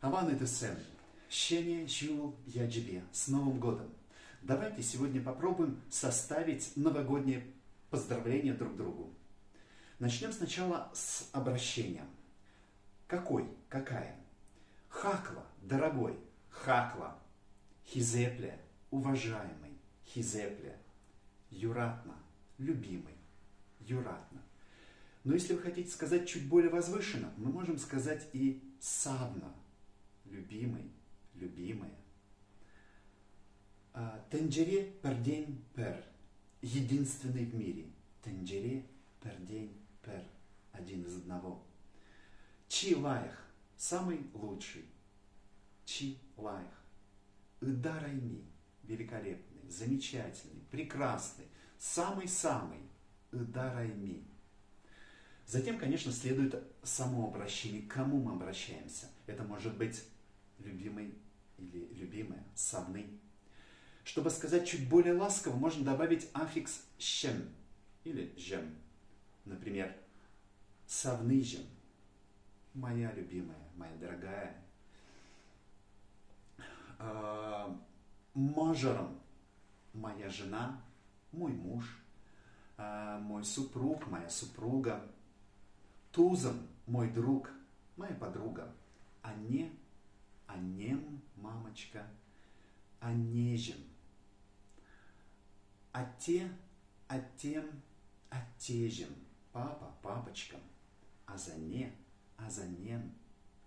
Таван это Сэм. Щене Жюл Яджибе. С Новым годом! Давайте сегодня попробуем составить новогоднее поздравление друг другу. Начнем сначала с обращения. Какой? Какая? Хакла, дорогой. Хакла. Хизепле, уважаемый. Хизепле. Юратна, любимый. Юратна. Но если вы хотите сказать чуть более возвышенно, мы можем сказать и савна, любимый, любимая. Тенджере пердень пер, единственный в мире. Тенджере пердень пер, один из одного. Чи лаях, самый лучший. Чи лаях. Идарайми, великолепный, замечательный, прекрасный, самый-самый. Идарайми. Затем, конечно, следует само обращение. К кому мы обращаемся? Это может быть любимый или любимая, савный. Чтобы сказать чуть более ласково, можно добавить аффикс «щем» или «жем». Например, «савный жем», моя любимая, моя дорогая. «Можером», моя жена, мой муж, мой супруг, моя супруга. «Тузом», мой друг, моя подруга. Анем, мамочка. Анежем. Атем, отежем. Папа, папочка. Азанем,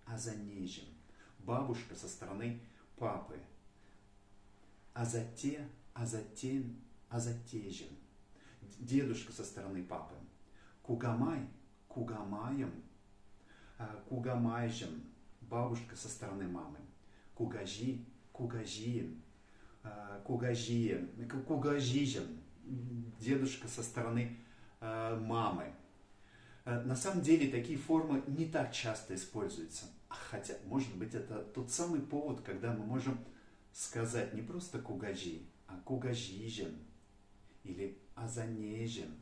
азанежем. Бабушка со стороны папы. Азатем, азатежем. Дедушка со стороны папы. Кугамай, кугамаем. Кугамайжем. Бабушка со стороны мамы. Кугажи, кугажием. Кугажижем. Дедушка со стороны мамы. На самом деле такие формы не так часто используются. Хотя, может быть, это тот самый повод, когда мы можем сказать не просто кугажи, а кугажижем или азанежем.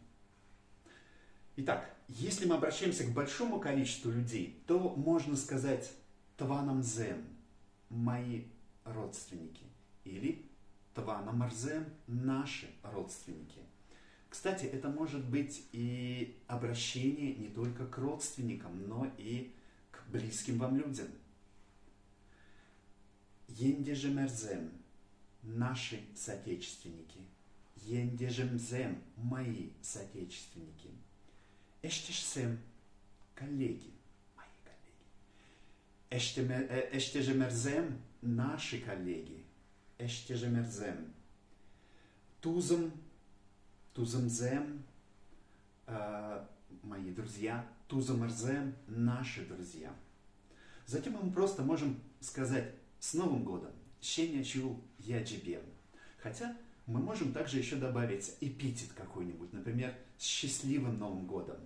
Итак, если мы обращаемся к большому количеству людей, то можно сказать «тванамзем» – мои родственники, или «тванамарзем» – наши родственники. Кстати, это может быть и обращение не только к родственникам, но и к близким вам людям. «Ендежемерзем» – наши соотечественники. «Ендежемзем» – мои соотечественники. Эштешсем, коллеги, мои коллеги. Эштежемерзем, наши коллеги. Эштежемерзем. Туземзем, мои друзья. Туземерзем, наши друзья. Затем мы просто можем сказать с Новым годом. Щеня Жюл Яджибе. Хотя мы можем также еще добавить эпитет какой-нибудь, например, с счастливым Новым годом.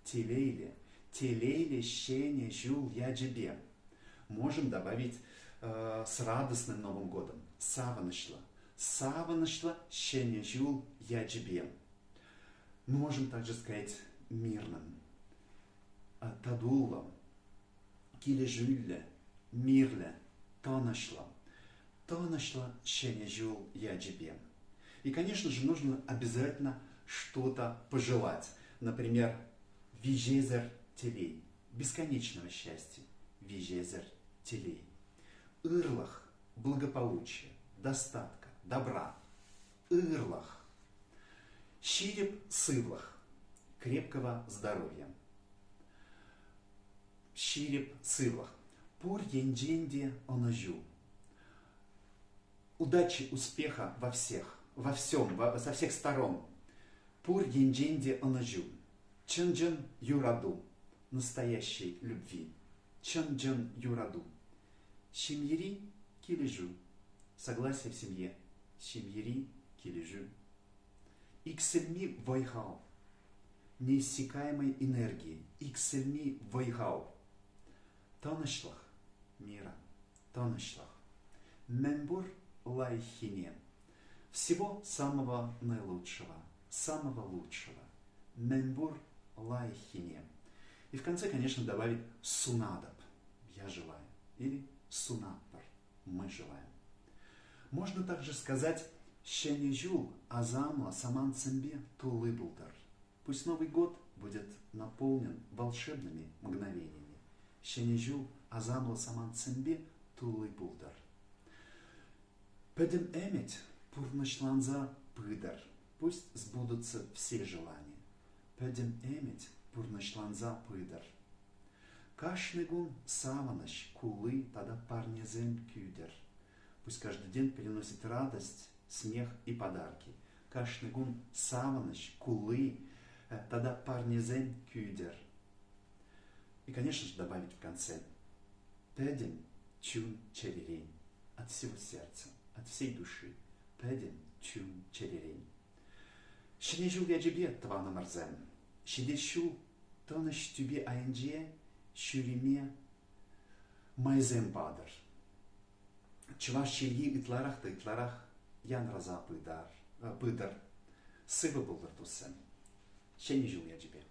Телейле, телейле щеня Жюл Яджибе. Можем добавить с радостным Новым годом. Саванышла, саванышла щеня Жюл Яджибе. Мы можем также сказать мирным. Тадулла, килежюлле, мирле, тонашла. Тонашла щеня Жюл Яджибе. И, конечно же, нужно обязательно что-то пожелать. Например, вижезер телей. Бесконечного счастья. Вижезер телей. Ырлах. Благополучия. Достатка. Добра. Ырлах. Щиреп сывлах. Крепкого здоровья. Щиреп сывлах. Пур яндженде онажу. Удачи, успеха во всем, со всех сторон. Пур яндженде онажу. Чанджан юраду. Настоящей любви. Чанджан юраду. Шимьери килежу. Согласие в семье. Шимьери килежу. Иксельми вайхау. Неиссякаемой энергии. Иксельми вайхау. Танашлах. Мира. Танашлах. Мембур лайхине. Всего самого наилучшего. Самого лучшего. Мембур лайхине. И в конце, конечно, добавить сунадаб. Я желаю. Или сунаппар. Мы желаем. Можно также сказать «Щенежул азамла саман цембе тулыбулдар». Пусть Новый год будет наполнен волшебными мгновениями. Щенежул азамла саман цембе тулыбулдар. Педем эмить пурнашланза пыдар. Пусть сбудутся все желания. Педем эмить пурнашланза пыдар. Кашнегун саванаш кулы тада парнезем кюдер. Пусть каждый день приносит радость, смех и подарки. Кашнегун саванаш кулы тада парнезем кюдер. И, конечно же, добавить в конце. Педем чун черерень. От всего сердца, от всей души. Педем чун черерень. Щенежу вяджибе твана марзем. Щедешу тоныш тюбе айнже шюриме майзем бадыр. Чуваш щельи итларах ян раза пыдар. Сывы булдыр тусем. Щенежу вяджибе.